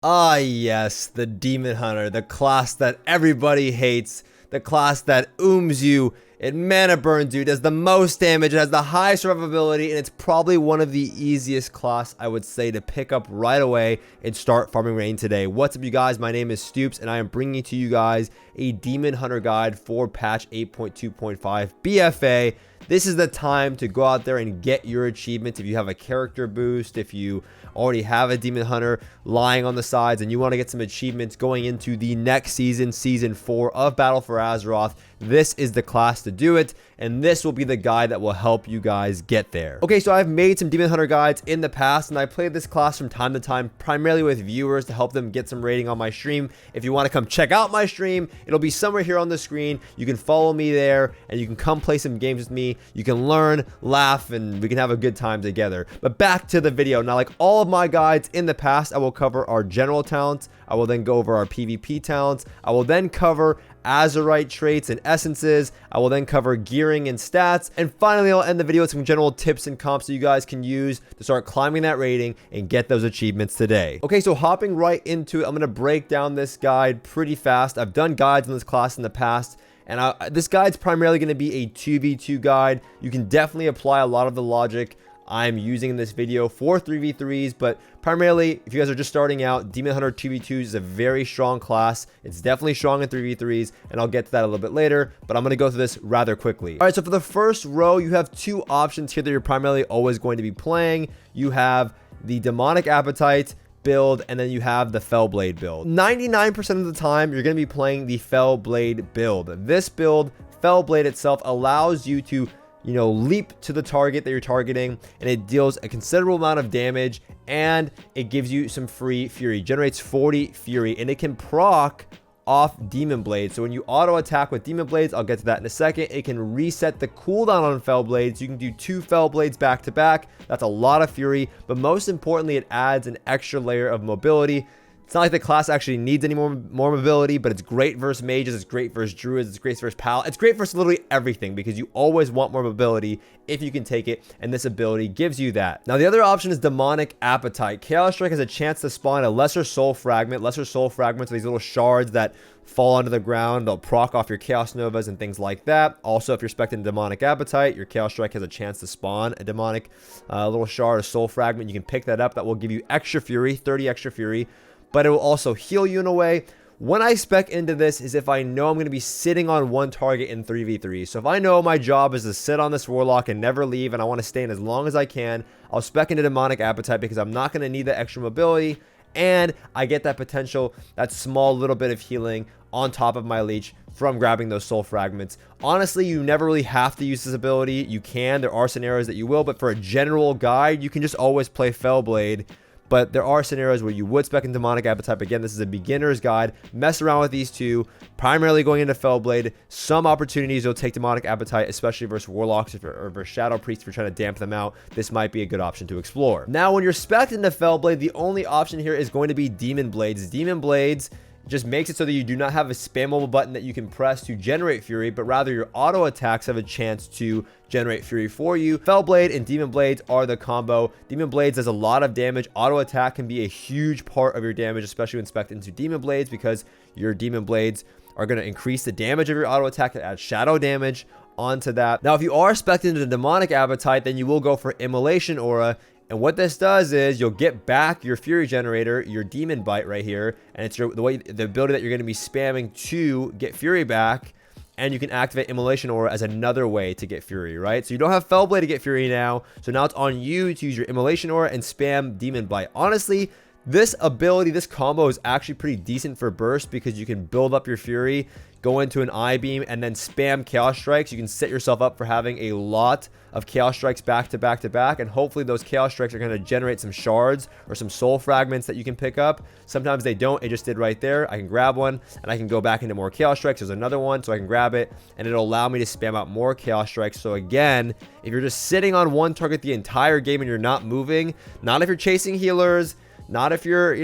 Ah, yes, the Demon Hunter, the class that everybody hates, the class that ooms you, it mana burns you, does the most damage, it has the highest survivability, and it's probably one of the easiest class, I would say, to pick up right away and start farming rain today. What's up, you guys? My name is Stoops, and I am bringing to you guys a Demon Hunter guide for patch 8.2.5 BFA. This is the time to go out there and get your achievements. If you have a character boost, if you already have a Demon Hunter lying on the sides and you want to get some achievements going into the next season, season 4 of Battle for Azeroth, this is the class to do it, and this will be the guide that will help you guys get there. Okay, so I've made some Demon Hunter guides in the past, and I played this class from time to time, primarily with viewers to help them get some rating on my stream. If you want to come check out my stream, it'll be somewhere here on the screen. You can follow me there, and you can come play some games with me. You can learn, laugh, and we can have a good time together. But back to the video. Now, like all of my guides in the past, I will cover our general talents. I will then go over our PvP talents. I will then cover Azurite traits and essences. I will then cover gearing and stats. And finally, I'll end the video with some general tips and comps that you guys can use to start climbing that rating and get those achievements today. Okay, so hopping right into it, I'm going to break down this guide pretty fast. I've done guides in this class in the past, and this guide's primarily going to be a 2v2 guide. You can definitely apply a lot of the logic I'm using in this video for 3v3s, but primarily, if you guys are just starting out, Demon Hunter 2v2s is a very strong class. It's definitely strong in 3v3s, and I'll get to that a little bit later, but I'm going to go through this rather quickly. All right, so for the first row, you have two options here that you're primarily always going to be playing. You have the Demonic Appetite build, and then you have the Fellblade build. 99% of the time, you're going to be playing the Fellblade build. This build, Fellblade itself, allows you to leap to the target that you're targeting, and it deals a considerable amount of damage, and it gives you some free fury. Generates 40 fury, and it can proc off Demon Blades. So when you auto attack with Demon Blades, I'll get to that in a second, it can reset the cooldown on Fellblades. So you can do 2 Fellblades back to back. That's a lot of fury, but most importantly, it adds an extra layer of mobility. It's not like the class actually needs any more mobility, but it's great versus mages, it's great versus druids, it's great versus pal, it's great versus literally everything, because you always want more mobility if you can take it, and this ability gives you that. Now, the other option is Demonic Appetite. Chaos Strike has a chance to spawn a Lesser Soul Fragment. Lesser Soul Fragments are these little shards that fall onto the ground. They'll proc off your Chaos Novas and things like that. Also, if you're expecting Demonic Appetite, your Chaos Strike has a chance to spawn a demonic little shard, a soul fragment. You can pick that up. That will give you extra fury, 30 extra fury, but it will also heal you in a way. When I spec into this is if I know I'm going to be sitting on one target in 3v3. So if I know my job is to sit on this Warlock and never leave, and I want to stay in as long as I can, I'll spec into Demonic Appetite, because I'm not going to need that extra mobility, and I get that potential, that small little bit of healing on top of my leech from grabbing those soul fragments. Honestly, you never really have to use this ability. You can. There are scenarios that you will, but for a general guide, you can just always play Fellblade. But there are scenarios where you would spec in Demonic Appetite. Again, this is a beginner's guide. Mess around with these two, primarily going into Fellblade. Some opportunities you'll take Demonic Appetite, especially versus Warlocks or versus Shadow Priests if you're trying to damp them out. This might be a good option to explore. Now, when you're spec'd into Fellblade, the only option here is going to be Demon Blades. Demon Blades just makes it so that you do not have a spammable button that you can press to generate fury, but rather your auto attacks have a chance to generate fury for you. Fellblade and Demon Blades are the combo. Demon Blades does a lot of damage. Auto attack can be a huge part of your damage, especially when spec'd into Demon Blades, because your Demon Blades are going to increase the damage of your auto attack and add shadow damage onto that. Now, if you are spec'd into Demonic Appetite, then you will go for Immolation Aura. And what this does is you'll get back your Fury Generator, your Demon Bite right here, and it's the ability that you're going to be spamming to get Fury back, and you can activate Immolation Aura as another way to get Fury, right? So you don't have Fellblade to get Fury now, so now it's on you to use your Immolation Aura and spam Demon Bite. Honestly, this ability, this combo is actually pretty decent for burst, because you can build up your Fury, go into an I-beam, and then spam Chaos Strikes. You can set yourself up for having a lot of Chaos Strikes back to back to back, and hopefully those Chaos Strikes are going to generate some shards or some soul fragments that you can pick up. Sometimes they don't. It just did right there. I can grab one, and I can go back into more Chaos Strikes. There's another one, so I can grab it, and it'll allow me to spam out more Chaos Strikes. So again, if you're just sitting on one target the entire game and you're not moving, not if you're chasing healers, Not if you're,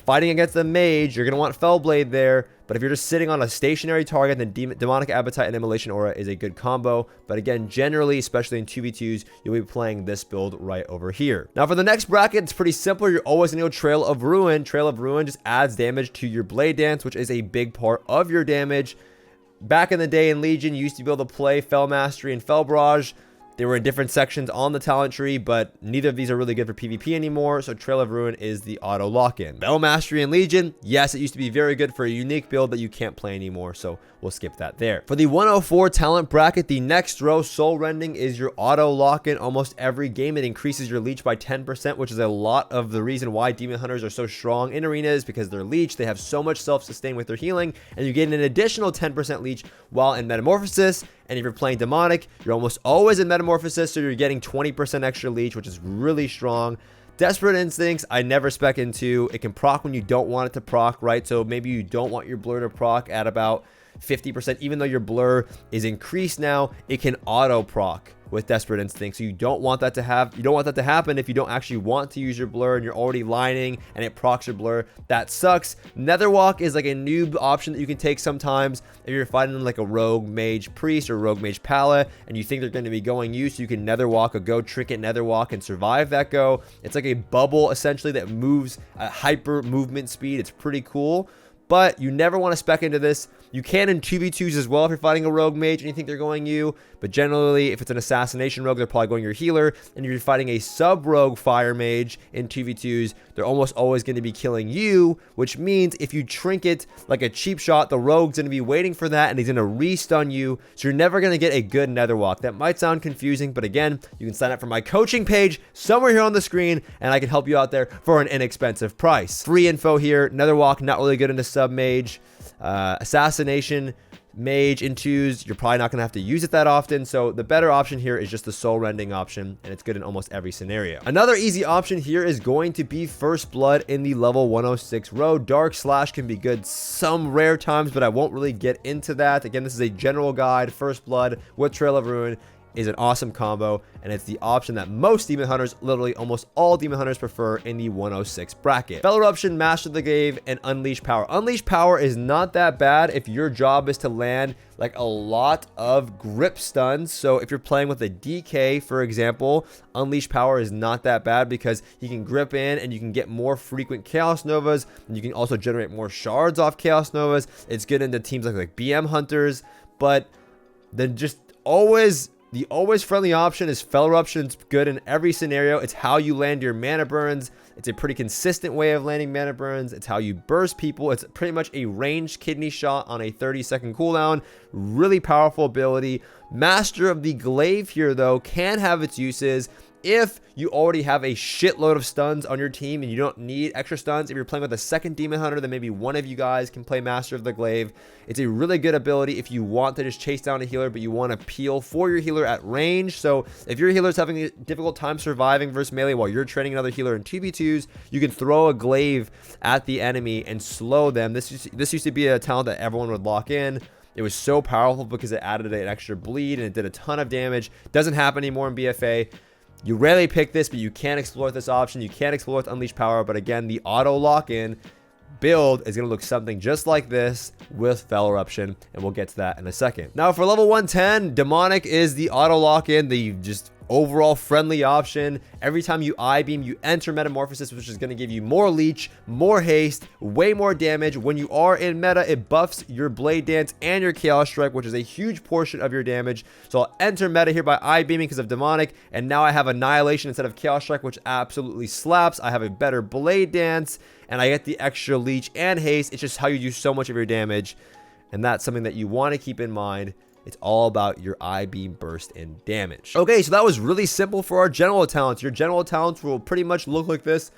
fighting against the mage, you're going to want Fellblade there. But if you're just sitting on a stationary target, then Demonic Appetite and Immolation Aura is a good combo. But again, generally, especially in 2v2s, you'll be playing this build right over here. Now for the next bracket, it's pretty simple. You're always going to go Trail of Ruin. Trail of Ruin just adds damage to your Blade Dance, which is a big part of your damage. Back in the day in Legion, you used to be able to play Fell Mastery and Fell Barrage. They were in different sections on the talent tree, but neither of these are really good for PvP anymore, so Trail of Ruin is the auto lock-in. Fell Mastery and Legion, yes, it used to be very good for a unique build that you can't play anymore, so we'll skip that there. For the 104 talent bracket, the next row, Soul Rending, is your auto lock-in almost every game. It increases your leech by 10%, which is a lot of the reason why Demon Hunters are so strong in arenas, because they're leech, they have so much self-sustain with their healing, and you get an additional 10% leech while in Metamorphosis. And if you're playing Demonic, you're almost always in Metamorphosis, so you're getting 20% extra leech, which is really strong. Desperate Instincts, I never spec into. It can proc when you don't want it to proc, right? So maybe you don't want your blur to proc at about 50%, even though your blur is increased now, it can auto proc with Desperate Instinct. So you don't want that to happen if you don't actually want to use your blur and you're already lining and it procs your blur. That sucks. Netherwalk is like a noob option that you can take sometimes if you're fighting like a rogue mage priest or rogue mage pala and you think they're going to be going you, so you can Netherwalk a go trinket Netherwalk and survive that go. It's like a bubble essentially that moves at hyper movement speed. It's pretty cool. But you never want to spec into this. You can in 2v2s as well if you're fighting a rogue mage and you think they're going you. But generally, if it's an assassination rogue, they're probably going your healer. And if you're fighting a sub-rogue fire mage in 2v2s, they're almost always going to be killing you. Which means if you trinket like a cheap shot, the rogue's going to be waiting for that and he's going to re-stun you. So you're never going to get a good Netherwalk. That might sound confusing, but again, you can sign up for my coaching page somewhere here on the screen and I can help you out there for an inexpensive price. Free info here. Netherwalk, not really good into sub mage. Assassination mage in 2s, you're probably not going to have to use it that often, so the better option here is just the Soul Rending option, and it's good in almost every scenario. Another easy option here is going to be First Blood in the level 106 row. Dark Slash can be good some rare times, but I won't really get into that. Again, this is a general guide. First Blood with Trail of Ruin is an awesome combo, and it's the option that most Demon Hunters, literally almost all Demon Hunters, prefer in the 106 bracket. Fell Eruption, Master the Glaive, and Unleash Power. Unleash Power is not that bad if your job is to land like a lot of grip stuns. So if you're playing with a DK, for example, Unleash Power is not that bad because you can grip in and you can get more frequent Chaos Novas, and you can also generate more shards off Chaos Novas. It's good into teams like BM Hunters, but then just always... The always friendly option is Fell Eruption. It's good in every scenario. It's how you land your mana burns. It's a pretty consistent way of landing mana burns. It's how you burst people. It's pretty much a ranged kidney shot on a 30-second cooldown. Really powerful ability. Master of the Glaive here, though, can have its uses if you already have a shitload of stuns on your team and you don't need extra stuns. If you're playing with a second Demon Hunter, then maybe one of you guys can play Master of the Glaive. It's a really good ability if you want to just chase down a healer, but you want to peel for your healer at range. So if your healer's having a difficult time surviving versus melee while you're training another healer in 2v2s, you can throw a glaive at the enemy and slow them. This used to be a talent that everyone would lock in. It was so powerful because it added an extra bleed and it did a ton of damage. Doesn't happen anymore in BFA. You rarely pick this, but you can explore this option. You can explore with Unleash Power, but again, the auto lock-in build is going to look something just like this with Fell Eruption, and we'll get to that in a second. Now, for level 110, Demonic is the auto lock-in, the just overall friendly option. Every time you I-beam, you enter Metamorphosis, which is going to give you more leech, more haste, way more damage. When you are in meta, it buffs your Blade Dance and your Chaos Strike, which is a huge portion of your damage. So I'll enter meta here by I-beaming because of Demonic, and now I have Annihilation instead of Chaos Strike, which absolutely slaps. I have a better Blade Dance, and I get the extra leech and haste. It's just how you do so much of your damage, and that's something that you want to keep in mind. It's all about your I-beam burst and damage. Okay, so that was really simple for our general talents. Your general talents will pretty much look like this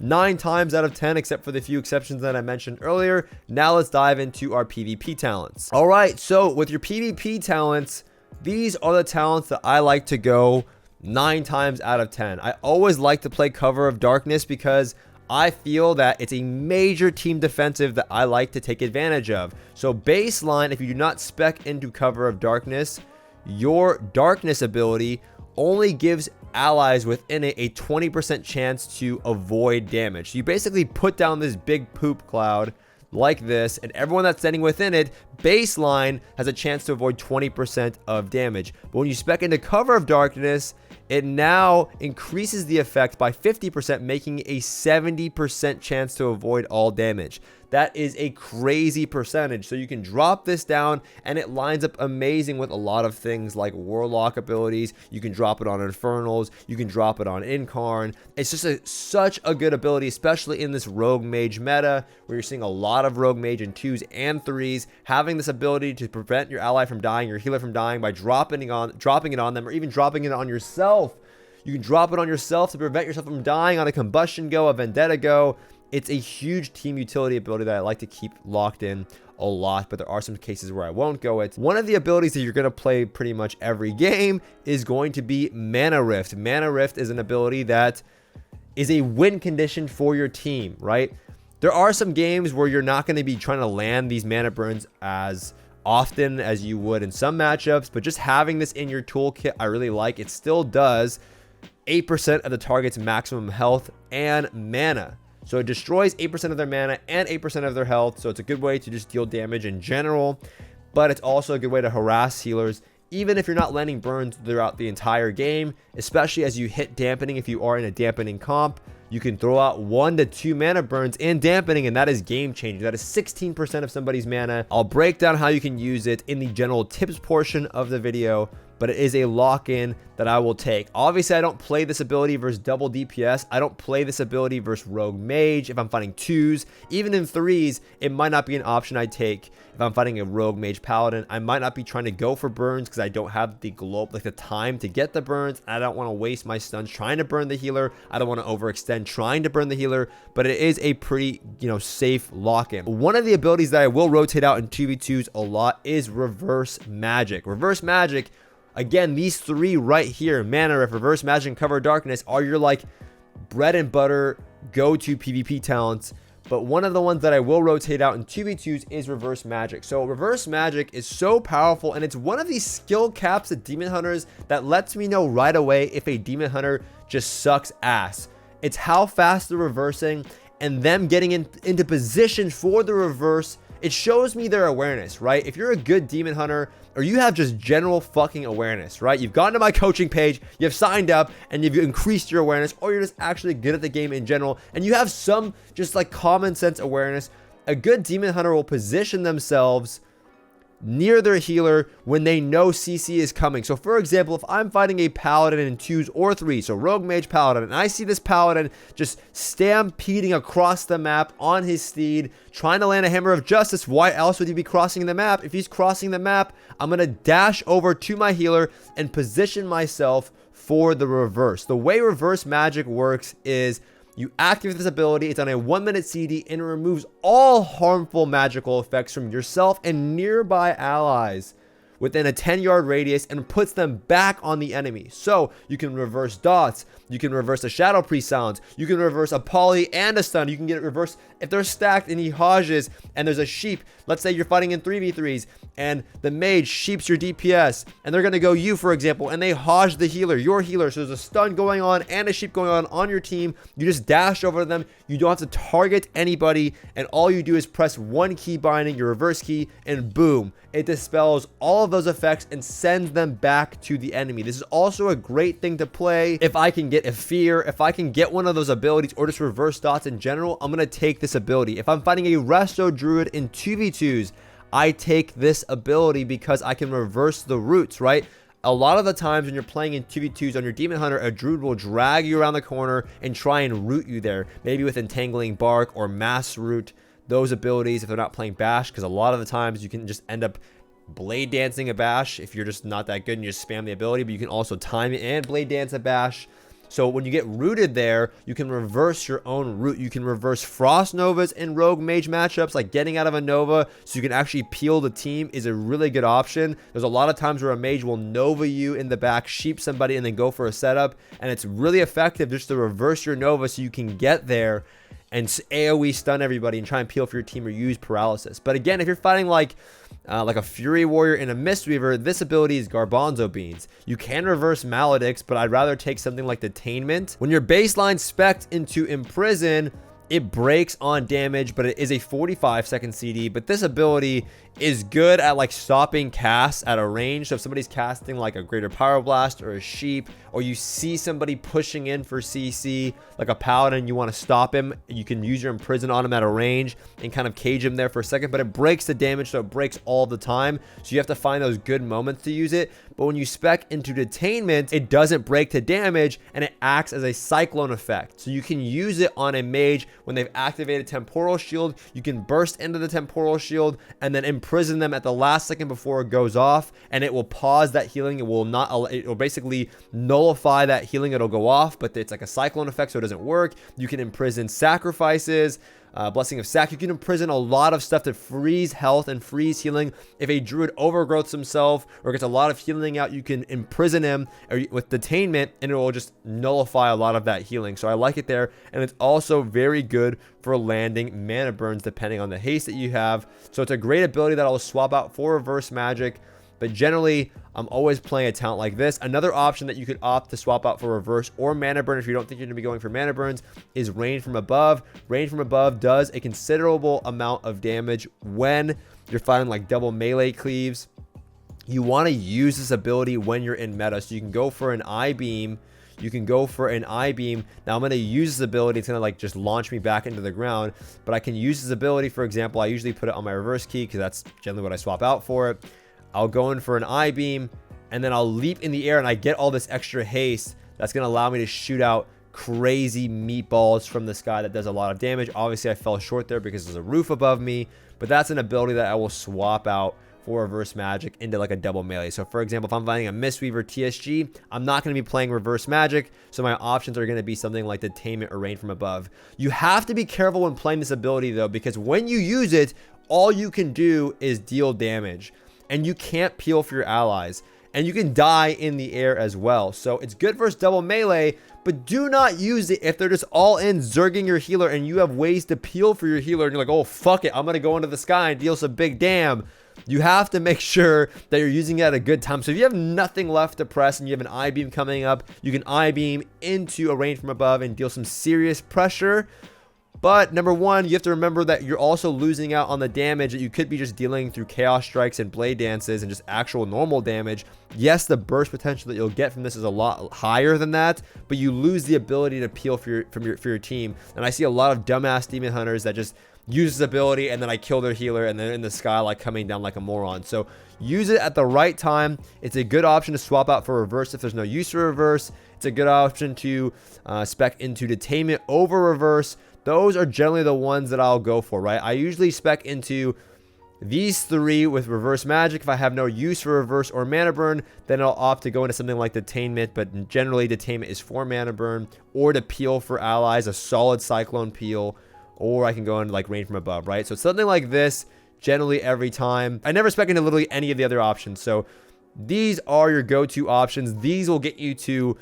9 times out of 10, except for the few exceptions that I mentioned earlier. Now let's dive into our PvP talents. All right, so with your PvP talents, these are the talents that I like to go 9 times out of 10. I always like to play Cover of Darkness because I feel that it's a major team defensive that I like to take advantage of. So baseline, if you do not spec into Cover of Darkness, your Darkness ability only gives allies within it a 20% chance to avoid damage. So you basically put down this big poop cloud like this, and everyone that's standing within it, baseline, has a chance to avoid 20% of damage. But when you spec into Cover of Darkness, it now increases the effect by 50%, making a 70% chance to avoid all damage. That is a crazy percentage. So you can drop this down and it lines up amazing with a lot of things like Warlock abilities. You can drop it on Infernals. You can drop it on Incarn. It's just such a good ability, especially in this Rogue Mage meta where you're seeing a lot of Rogue Mage in 2s and 3s. Having this ability to prevent your ally from dying, your healer from dying by dropping it on them, or even dropping it on yourself. You can drop it on yourself to prevent yourself from dying on a Combustion go, a Vendetta go. It's a huge team utility ability that I like to keep locked in a lot, but there are some cases where I won't go it. One of the abilities that you're going to play pretty much every game is going to be Mana Rift. Mana Rift is an ability that is a win condition for your team, right? There are some games where you're not going to be trying to land these mana burns as often as you would in some matchups, but just having this in your toolkit, I really like. It still does 8% of the target's maximum health and mana. So it destroys 8% of their mana and 8% of their health. So it's a good way to just deal damage in general. But it's also a good way to harass healers, even if you're not landing burns throughout the entire game, especially as you hit dampening. If you are in a dampening comp, you can throw out 1 to 2 mana burns in dampening, and that is game changing. That is 16% of somebody's mana. I'll break down how you can use it in the general tips portion of the video, but it is a lock-in that I will take. Obviously, I don't play this ability versus double DPS. I don't play this ability versus Rogue Mage if I'm fighting 2s. Even in 3s, it might not be an option I take. If I'm fighting a Rogue Mage Paladin, I might not be trying to go for burns because I don't have the the time to get the burns. I don't want to waste my stuns trying to burn the healer. I don't want to overextend trying to burn the healer, but it is a pretty, safe lock-in. One of the abilities that I will rotate out in 2v2s a lot is Reverse Magic. Reverse Magic, again, these three right here, Mana Rift, Reverse Magic, and Cover of Darkness, are your bread and butter go-to PvP talents. But one of the ones that I will rotate out in 2v2s is Reverse Magic. So Reverse Magic is so powerful, and it's one of these skill caps of Demon Hunters that lets me know right away if a Demon Hunter just sucks ass. It's how fast they're reversing and them getting into position for the reverse. It shows me their awareness, right? If you're a good Demon Hunter, or you have just general fucking awareness, right? You've gone to my coaching page, you've signed up, and you've increased your awareness, or you're just actually good at the game in general, and you have some just common sense awareness. A good Demon Hunter will position themselves near their healer when they know CC is coming. So for example, if I'm fighting a Paladin in 2s or 3s, so Rogue Mage Paladin, and I see this Paladin just stampeding across the map on his steed, trying to land a Hammer of Justice, why else would he be crossing the map? If he's crossing the map, I'm going to dash over to my healer and position myself for the reverse. The way Reverse Magic works is you activate this ability, it's on a 1-minute CD, and it removes all harmful magical effects from yourself and nearby allies within a 10-yard radius and puts them back on the enemy. So you can reverse dots, you can reverse a Shadow Priest sounds, you can reverse a poly and a stun, you can get it reversed if they're stacked and he hodges and there's a sheep. Let's say you're fighting in 3v3s and the mage sheeps your DPS and they're going to go you, for example, and they hodge the healer, your healer. So there's a stun going on and a sheep going on your team. You just dash over them. You don't have to target anybody, and all you do is press one key binding, your reverse key, and boom, it dispels all of those effects and sends them back to the enemy. This is also a great thing to play if I can get a fear, if I can get one of those abilities, or just reverse dots in general. I'm going to take this ability. If I'm fighting a Resto Druid in 2v2s, I take this ability because I can reverse the roots, right? A lot of the times when you're playing in 2v2s on your Demon Hunter, a Druid will drag you around the corner and try and root you there, maybe with Entangling Bark or Mass Root, those abilities if they're not playing Bash, because a lot of the times you can just end up Blade Dancing a Bash if you're just not that good and you just spam the ability, but you can also time it and Blade Dance a Bash. So when you get rooted there, you can reverse your own root. You can reverse Frost Novas in Rogue Mage matchups, like getting out of a Nova so you can actually peel the team is a really good option. There's a lot of times where a Mage will Nova you in the back, sheep somebody, and then go for a setup. And it's really effective just to reverse your Nova so you can get there and AoE stun everybody and try and peel for your team or use paralysis. But again, if you're fighting like like a Fury Warrior and a Mistweaver, this ability is Garbanzo Beans. You can reverse Maledicts, but I'd rather take something like Detainment. When your baseline spec'd into Imprison, it breaks on damage, but it is a 45-second CD. But this ability is good at like stopping casts at a range. So if somebody's casting like a Greater Pyroblast or a Sheep, or you see somebody pushing in for CC like a Paladin, you want to stop him, you can use your Imprison on him at a range and kind of cage him there for a second. But it breaks the damage, so it breaks all the time. So you have to find those good moments to use it. But when you spec into Detainment, it doesn't break to damage, and it acts as a Cyclone effect. So you can use it on a mage when they've activated Temporal Shield. You can burst into the Temporal Shield and then imprison them at the last second before it goes off, and it will pause that healing. It will basically nullify that healing. It'll go off, but it's like a Cyclone effect, so it doesn't work. You can imprison sacrifices. Blessing of Sac. You can imprison a lot of stuff to freeze health and freeze healing. If a druid overgrowths himself or gets a lot of healing out, you can imprison him with Detainment, and it will just nullify a lot of that healing. So I like it there, and it's also very good for landing mana burns depending on the haste that you have. So it's a great ability that I'll swap out for reverse magic. But generally, I'm always playing a talent like this. Another option that you could opt to swap out for reverse or mana burn if you don't think you're going to be going for mana burns is Rain from Above. Rain from Above does a considerable amount of damage when you're fighting like double melee cleaves. You want to use this ability when you're in meta. So you can go for an I-beam. You can go for an I-beam. Now I'm going to use this ability. It's going to like just launch me back into the ground. But I can use this ability. For example, I usually put it on my reverse key because that's generally what I swap out for it. I'll go in for an I-beam, and then I'll leap in the air, and I get all this extra haste that's going to allow me to shoot out crazy meatballs from the sky that does a lot of damage. Obviously, I fell short there because there's a roof above me, but that's an ability that I will swap out for reverse magic into like a double melee. So for example, if I'm fighting a Mistweaver TSG, I'm not going to be playing reverse magic, so my options are going to be something like Detainment or Rain from Above. You have to be careful when playing this ability though, because when you use it, all you can do is deal damage. And you can't peel for your allies, and you can die in the air as well. So it's good versus double melee, but do not use it if they're just all in zerging your healer and you have ways to peel for your healer and you're like, oh fuck it, I'm gonna go into the sky and deal some big damn. You have to make sure that you're using it at a good time. So if you have nothing left to press and you have an I-beam coming up, you can I-beam into a Rain from Above and deal some serious pressure. But number one, you have to remember that you're also losing out on the damage that you could be just dealing through Chaos Strikes and Blade Dances and just actual normal damage. Yes, the burst potential that you'll get from this is a lot higher than that, but you lose the ability to peel for your team. And I see a lot of dumbass Demon Hunters that just use this ability and then I kill their healer and they're in the sky like coming down like a moron. So use it at the right time. It's a good option to swap out for reverse if there's no use for reverse. It's a good option to spec into Detainment over reverse. Those are generally the ones that I'll go for, right? I usually spec into these three with reverse magic. If I have no use for reverse or mana burn, then I'll opt to go into something like Detainment, but generally Detainment is for mana burn or to peel for allies, a solid Cyclone peel, or I can go into like Rain from Above, right? So something like this generally every time. I never spec into literally any of the other options. So these are your go-to options. These will get you to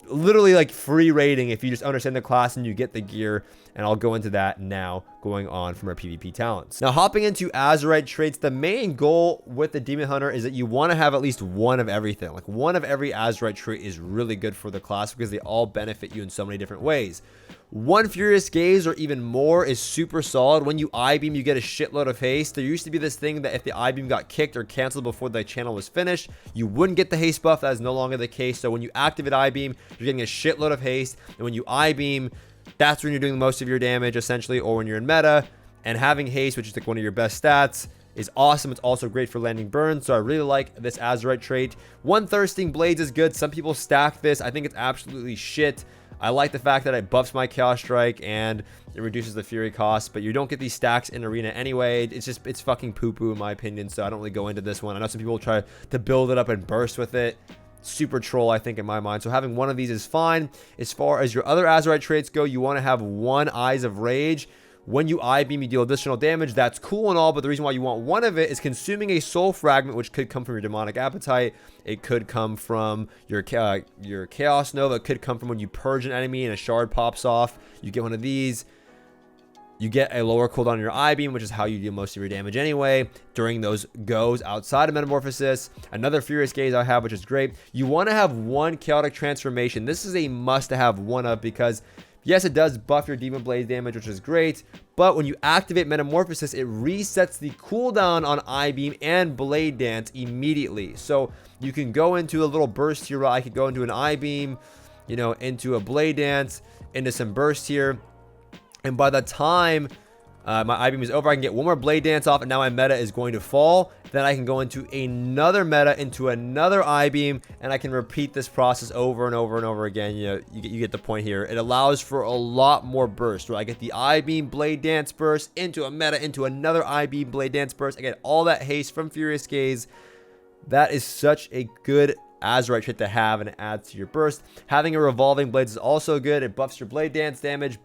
literally like free rating if you just understand the class and you get the gear, and I'll go into that now going on from our PvP talents. Now hopping into Azurite Traits, the main goal with the Demon Hunter is that you want to have at least one of everything. Like one of every Azurite trait is really good for the class because they all benefit you in so many different ways. One Furious Gaze or even more is super solid. When you I-beam, you get a shitload of haste. There used to be this thing that if the I-beam got kicked or canceled before the channel was finished, you wouldn't get the haste buff. That is no longer the case. So when you activate I-beam, you're getting a shitload of haste. And when you I-beam, that's when you're doing most of your damage essentially, or when you're in meta. And having haste, which is like one of your best stats, is awesome. It's also great for landing burns, so I really like this Azurite trait. One Thirsting Blades is good. Some people stack this. I think it's absolutely shit. I like the fact that it buffs my Chaos Strike and it reduces the Fury cost, but you don't get these stacks in Arena anyway. It's fucking poo-poo in my opinion, so I don't really go into this one. I know some people try to build it up and burst with it. Super troll, I think, in my mind. So having one of these is fine. As far as your other Azurite traits go, you want to have one Eyes of Rage. When you I-beam, you deal additional damage. That's cool and all, but the reason why you want one of it is consuming a soul fragment, which could come from your demonic appetite. It could come from your Chaos Nova. It could come from when you purge an enemy and a shard pops off. You get one of these. You get a lower cooldown on your I-beam, which is how you deal most of your damage anyway during those goes outside of Metamorphosis. Another Furious Gaze I have, which is great. You want to have one Chaotic Transformation. This is a must-to-have one of, because yes, it does buff your Demon Blaze damage, which is great, but when you activate Metamorphosis, it resets the cooldown on I-beam and Blade Dance immediately. So you can go into a little burst here. I could go into an I-beam, you know, into a Blade Dance, into some burst here. And by the time my I-beam is over, I can get one more Blade Dance off, and now my meta is going to fall. Then I can go into another meta, into another I-beam, and I can repeat this process over and over and over again. You know, you get the point here. It allows for a lot more burst, where I get the I-beam Blade Dance burst into a meta, into another I-beam Blade Dance burst. I get all that haste from Furious Gaze. That is such a good Azurite trait to have, and it adds to your burst. Having a Revolving Blades is also good. It buffs your Blade Dance damage,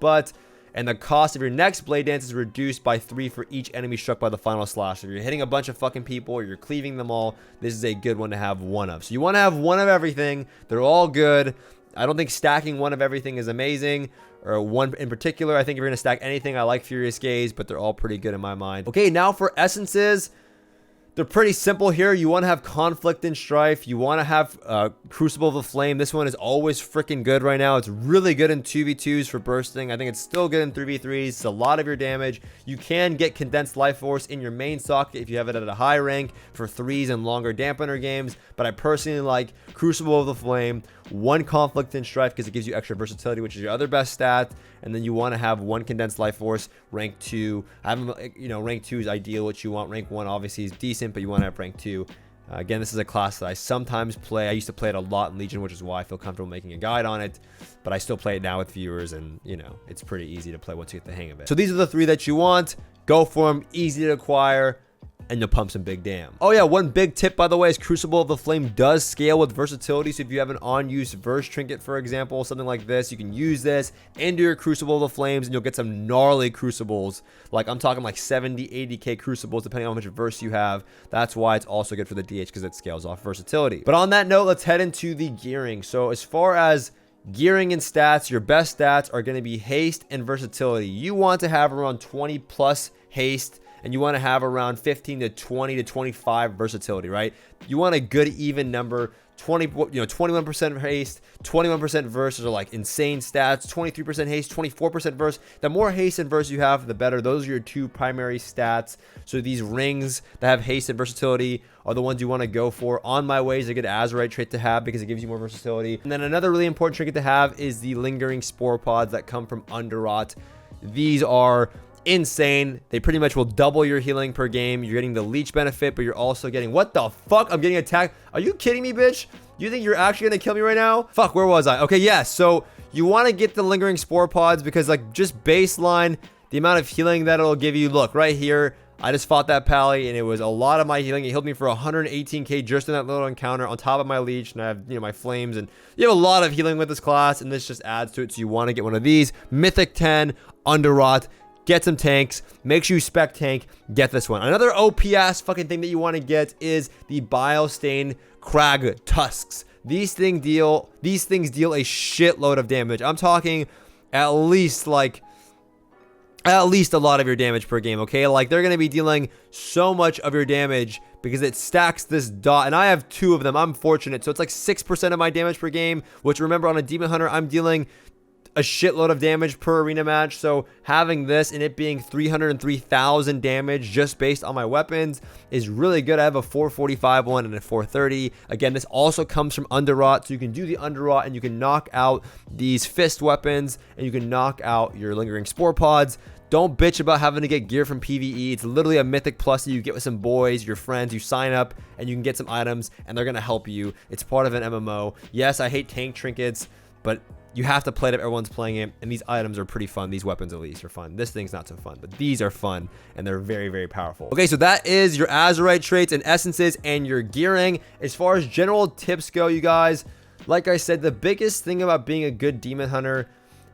and the cost of your next Blade Dance is reduced by 3 for each enemy struck by the final slash. If you're hitting a bunch of fucking people or you're cleaving them all, this is a good one to have one of. So you want to have one of everything. They're all good. I don't think stacking one of everything is amazing, or one in particular. I think if you're going to stack anything, I like Furious Gaze, but they're all pretty good in my mind. Okay, now for essences. They're pretty simple here. You want to have Conflict and Strife. You want to have Crucible of the Flame. This one is always freaking good right now. It's really good in 2v2s for bursting. I think it's still good in 3v3s. It's a lot of your damage. You can get Condensed Life Force in your main socket if you have it at a high rank for 3s and longer dampener games. But I personally like Crucible of the Flame, one Conflict and Strife because it gives you extra versatility, which is your other best stat. And then you want to have one Condensed Life Force, rank 2. Rank 2 is ideal, what you want. Rank 1 obviously is decent, but you want to have rank 2. Again, this is a class that I sometimes play. I used to play it a lot in Legion, which is why I feel comfortable making a guide on it. But I still play it now with viewers, and, you know, it's pretty easy to play once you get the hang of it. So these are the 3 that you want. Go for them. Easy to acquire, and you'll pump some big damn. Oh yeah, one big tip, by the way, is Crucible of the Flame does scale with versatility. So if you have an unused verse trinket, for example, something like this, you can use this into your Crucible of the Flames, and you'll get some gnarly crucibles. Like, I'm talking like 70, 80k crucibles, depending on how much verse you have. That's why it's also good for the DH, because it scales off versatility. But on that note, let's head into the gearing. So as far as gearing and stats, your best stats are going to be haste and versatility. You want to have around 20 plus haste, and you want to have around 15 to 20 to 25 versatility, right? You want a good even number. 21% haste, 21% verse are like insane stats. 23% haste, 24% verse. The more haste and verse you have, the better. Those are your 2 primary stats. So these rings that have haste and versatility are the ones you want to go for. On My Way is a good Azurite trait to have because it gives you more versatility. And then another really important trinket to have is the Lingering Spore Pods that come from Underrot. These are insane. They pretty much will double your healing per game. You're getting the leech benefit, but you're also getting, what the fuck? I'm getting attacked. Are you kidding me, bitch? You think you're actually gonna kill me right now? Fuck, where was I? Okay, yes. So you want to get the Lingering Spore Pods because, like, just baseline the amount of healing that it'll give you. Look right here, I just fought that pally, and it was a lot of my healing. It healed me for 118k just in that little encounter, on top of my leech, and I have, you know, my flames, and you have a lot of healing with this class, and this just adds to it. So you want to get one of these. Mythic 10 Underrot. Get some tanks. Make sure you spec tank. Get this one. Another OPS fucking thing that you want to get is the Bile Stain Crag Tusks. These things deal a shitload of damage. I'm talking at least a lot of your damage per game, okay? Like, they're going to be dealing so much of your damage because it stacks this dot, and I have 2 of them. I'm fortunate. So it's like 6% of my damage per game, which, remember, on a Demon Hunter, I'm dealing a shitload of damage per arena match. So having this and it being 303,000 damage just based on my weapons is really good. I have a 445 one and a 430. Again, this also comes from Underrot, so you can do the Underrot and you can knock out these fist weapons, and you can knock out your Lingering Spore Pods. Don't bitch about having to get gear from PvE. It's literally a mythic plus that you get with some boys, your friends. You sign up and you can get some items, and they're going to help you. It's part of an MMO. Yes, I hate tank trinkets, but you have to play it if everyone's playing it, and these items are pretty fun. These weapons, at least, are fun. This thing's not so fun, but these are fun, and they're very, very powerful. Okay, so that is your Azurite traits and essences and your gearing. As far as general tips go, you guys, like I said, the biggest thing about being a good Demon Hunter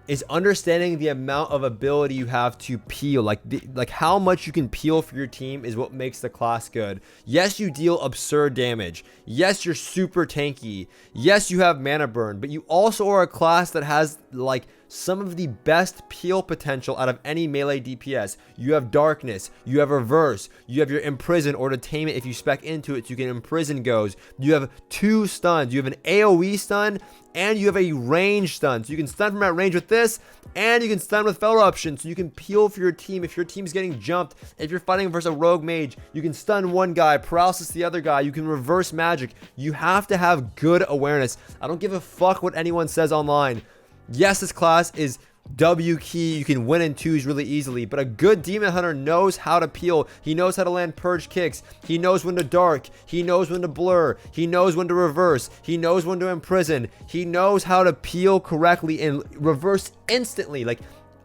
is understanding the amount of ability you have to peel. Like how much you can peel for your team is what makes the class good. Yes, you deal absurd damage. Yes, you're super tanky. Yes, you have mana burn, but you also are a class that has like some of the best peel potential out of any melee DPS. You have Darkness, you have Reverse, you have your Imprison or Detainment if you spec into it so you can imprison goes. You have 2 stuns, you have an AoE stun, and you have a range stun. So you can stun from that range with this, and you can stun with Fel Eruption. So you can peel for your team if your team's getting jumped. If you're fighting versus a rogue mage, you can stun one guy, paralysis the other guy. You can reverse magic. You have to have good awareness. I don't give a fuck what anyone says online. Yes, this class is W key, you can win in 2s really easily, but a good demon hunter knows how to peel. He knows how to land purge kicks. He knows when to dark. He knows when to blur. He knows when to reverse. He knows when to imprison. He knows how to peel correctly and reverse instantly. Like,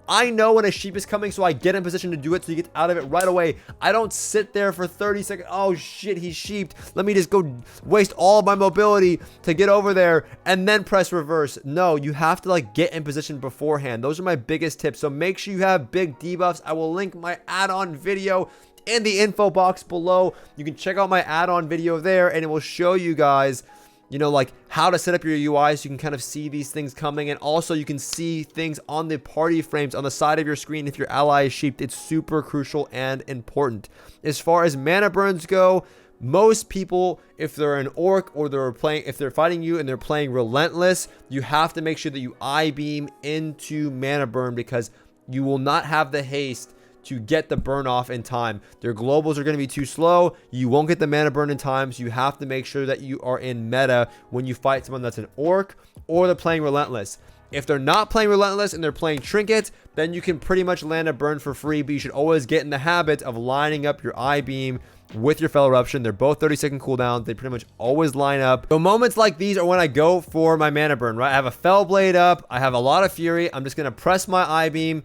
I know when a sheep is coming, so I get in position to do it, so you get out of it right away. I don't sit there for 30 seconds. Oh shit, he's sheeped. Let me just go waste all of my mobility to get over there and then press reverse. No, you have to like get in position beforehand. Those are my biggest tips. So make sure you have big debuffs. I will link my add-on video in the info box below. You can check out my add-on video there, and it will show you guys, you know, like how to set up your UI so you can kind of see these things coming. And also you can see things on the party frames on the side of your screen if your ally is sheeped. It's super crucial and important. As far as mana burns go, most people, if they're an orc or if they're fighting you and they're playing Relentless, you have to make sure that you I-beam into mana burn, because you will not have the haste to get the burn off in time. Their globals are going to be too slow. You won't get the mana burn in time, so you have to make sure that you are in meta when you fight someone that's an orc or they're playing Relentless. If they're not playing Relentless and they're playing Trinket, then you can pretty much land a burn for free, but you should always get in the habit of lining up your I-beam with your Fel Eruption. They're both 30-second cooldowns. They pretty much always line up. So moments like these are when I go for my mana burn, right? I have a Fel Blade up. I have a lot of Fury. I'm just going to press my I-beam.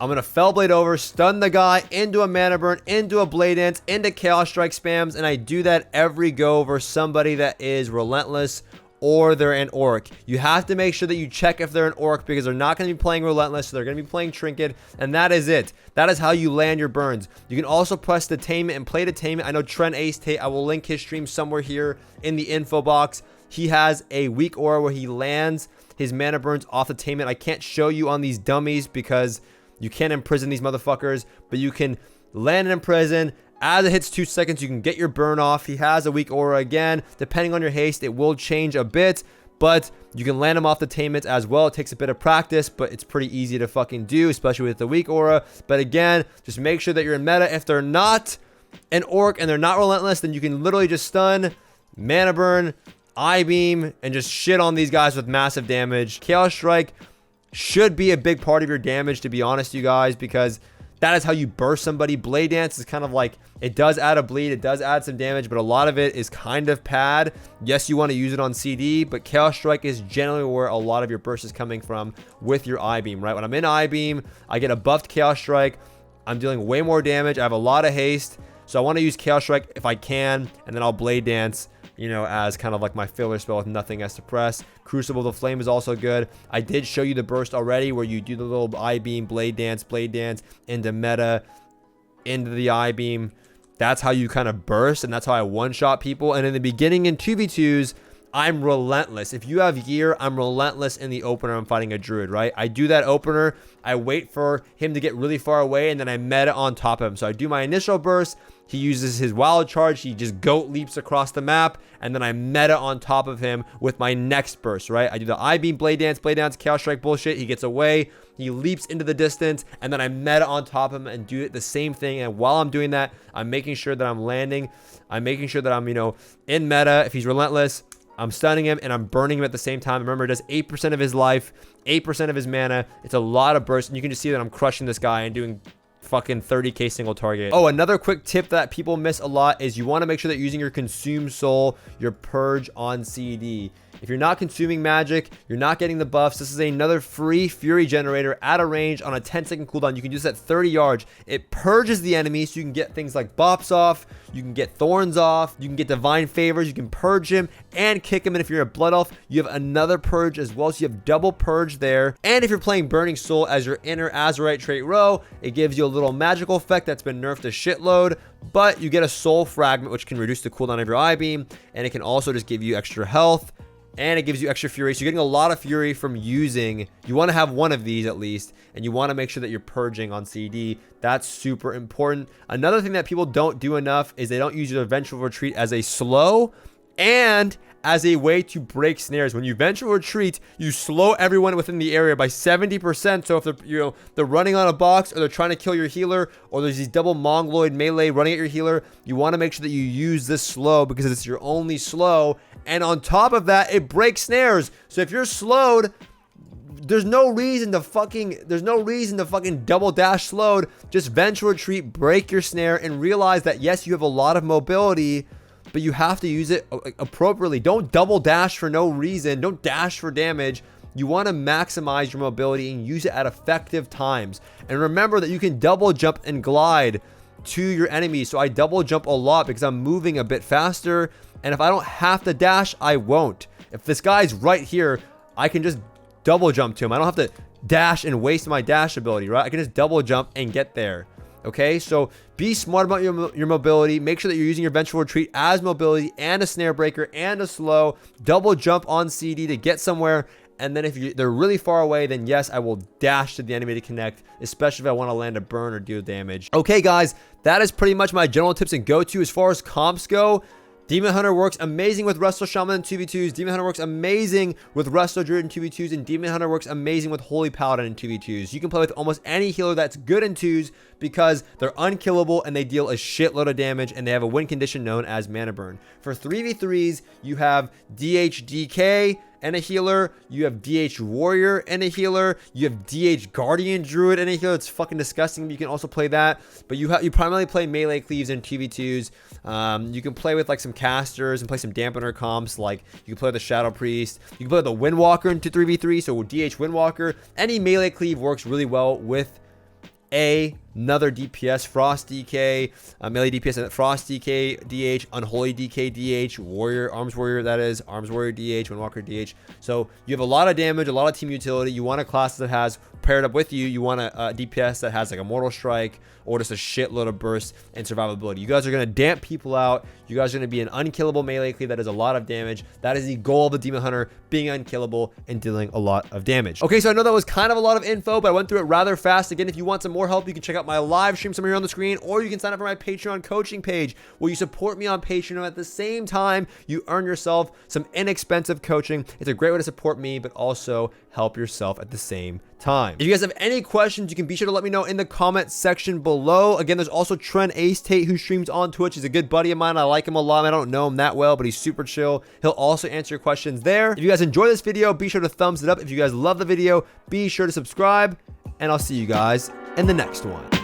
I'm going to Fel Blade over, stun the guy, into a mana burn, into a Blade Dance, into Chaos Strike spams, and I do that every go over somebody that is Relentless or they're an orc. You have to make sure that you check if they're an orc, because they're not going to be playing Relentless, so they're going to be playing Trinket, and that is it. That is how you land your burns. You can also press Detainment and play Detainment. I know Trenacetate, I will link his stream somewhere here in the info box. He has a weak aura where he lands his mana burns off Detainment. I can't show you on these dummies because you can't imprison these motherfuckers, but you can land and imprison. As it hits 2 seconds, you can get your burn off. He has a weak aura again. Depending on your haste, it will change a bit, but you can land him off Detainment as well. It takes a bit of practice, but it's pretty easy to fucking do, especially with the weak aura. But again, just make sure that you're in meta. If they're not an orc and they're not Relentless, then you can literally just stun, mana burn, I-beam, and just shit on these guys with massive damage. Chaos Strike should be a big part of your damage, to be honest, you guys, because that is how you burst somebody. Blade Dance is kind of like, it does add a bleed, it does add some damage, but a lot of it is kind of pad. Yes, you want to use it on CD, but Chaos Strike is generally where a lot of your burst is coming from with your I-beam, right? When I'm in I-beam, I get a buffed Chaos Strike. I'm dealing way more damage. I have a lot of haste, so I want to use Chaos Strike if I can, and then I'll Blade Dance, you know, as kind of like my filler spell with nothing as to press. Crucible the Flame is also good. I did show you the burst already where you do the little I-beam, Blade Dance into meta, into the I-beam. That's how you kind of burst, and that's how I one-shot people. And in the beginning in 2v2s, I'm Relentless. If you have gear, I'm Relentless in the opener. I'm fighting a druid, right? I do that opener. I wait for him to get really far away, and then I meta on top of him. So I do my initial burst. He uses his wild charge. He just goat leaps across the map, and then I meta on top of him with my next burst, right? I do the I-beam, Blade Dance, Chaos Strike bullshit. He gets away. He leaps into the distance, and then I meta on top of him and do it the same thing. And while I'm doing that, I'm making sure that I'm landing. I'm making sure that I'm, you know, in meta. If he's Relentless, I'm stunning him and I'm burning him at the same time. Remember, it does 8% of his life, 8% of his mana. It's a lot of burst, and you can just see that I'm crushing this guy and doing fucking 30k single target. Oh, another quick tip that people miss a lot is you want to make sure that you're using your Consume Soul, your Purge on CD. If you're not consuming magic, you're not getting the buffs. This is another free Fury generator at a range on a 10-second cooldown. You can use that 30 yards. It purges the enemy, so you can get things like bops off, you can get thorns off, you can get divine favors, you can purge him and kick him. And if you're a blood elf, you have another purge as well, so you have double purge there. And if you're playing Burning Soul as your inner Azurite trait row, it gives you a little magical effect that's been nerfed a shitload, but you get a soul fragment, which can reduce the cooldown of your I-beam, and it can also just give you extra health and it gives you extra fury. So you're getting a lot of fury from using, you want to have one of these at least, and you want to make sure that you're purging on CD. That's super important. Another thing that people don't do enough is they don't use your vengeful retreat as a slow and as a way to break snares. When you vengeful retreat, you slow everyone within the area by 70%. So if they're running on a box, or they're trying to kill your healer, or there's these double mongoloid melee running at your healer, you want to make sure that you use this slow because it's your only slow. And on top of that, it breaks snares. So if you're slowed, there's no reason to fucking double dash slowed. Just vengeful retreat, break your snare, and realize that yes, you have a lot of mobility, but you have to use it appropriately. Don't double dash for no reason. Don't dash for damage. You want to maximize your mobility and use it at effective times. And remember that you can double jump and glide to your enemies. So I double jump a lot because I'm moving a bit faster. And if I don't have to dash, I won't. If this guy's right here, I can just double jump to him. I don't have to dash and waste my dash ability, right? I can just double jump and get there. Okay, so be smart about your mobility. Make sure that you're using your vengeful retreat as mobility and a snare breaker and a slow. Double jump on CD to get somewhere. And then if they're really far away, then yes, I will dash to the enemy to connect, especially if I want to land a burn or deal damage. Okay, guys, that is pretty much my general tips and go-to as far as comps go. Demon Hunter works amazing with Resto Shaman in 2v2s. Demon Hunter works amazing with Resto Druid in 2v2s. And Demon Hunter works amazing with Holy Paladin in 2v2s. You can play with almost any healer that's good in 2s because they're unkillable and they deal a shitload of damage and they have a win condition known as Mana Burn. For 3v3s, you have DHDK and a healer, you have DH Warrior and a healer, you have DH Guardian Druid and a healer. It's fucking disgusting, but you can also play that. But you primarily play melee cleaves in 2v2s. You can play with like some casters and play some dampener comps, like you can play the Shadow Priest, you can play the Windwalker into 3v3, so DH Windwalker. Any melee cleave works really well with another DPS, Frost DK, melee DPS, Frost DK, DH, Unholy DK, DH, Warrior, Arms Warrior, that is, Arms Warrior DH, Windwalker DH. So you have a lot of damage, a lot of team utility. You want a class that has, paired up with you, you want a DPS that has like a Mortal Strike or just a shitload of burst and survivability. You guys are going to damp people out. You guys are going to be an unkillable melee cleave that does a lot of damage. That is the goal of the Demon Hunter, being unkillable and dealing a lot of damage. Okay, so I know that was kind of a lot of info, but I went through it rather fast. Again, if you want some more help, you can check out my live stream somewhere here on the screen, or you can sign up for my Patreon coaching page where you support me on Patreon, and at the same time you earn yourself some inexpensive coaching. It's a great way to support me, but also help yourself at the same time. If you guys have any questions, you can be sure to let me know in the comment section below. Again, there's also Trenacetate, who streams on Twitch. He's a good buddy of mine. I like him a lot. I don't know him that well, but he's super chill. He'll also answer your questions there. If you guys enjoy this video, be sure to thumbs it up. If you guys love the video, be sure to subscribe, and I'll see you guys in the next one.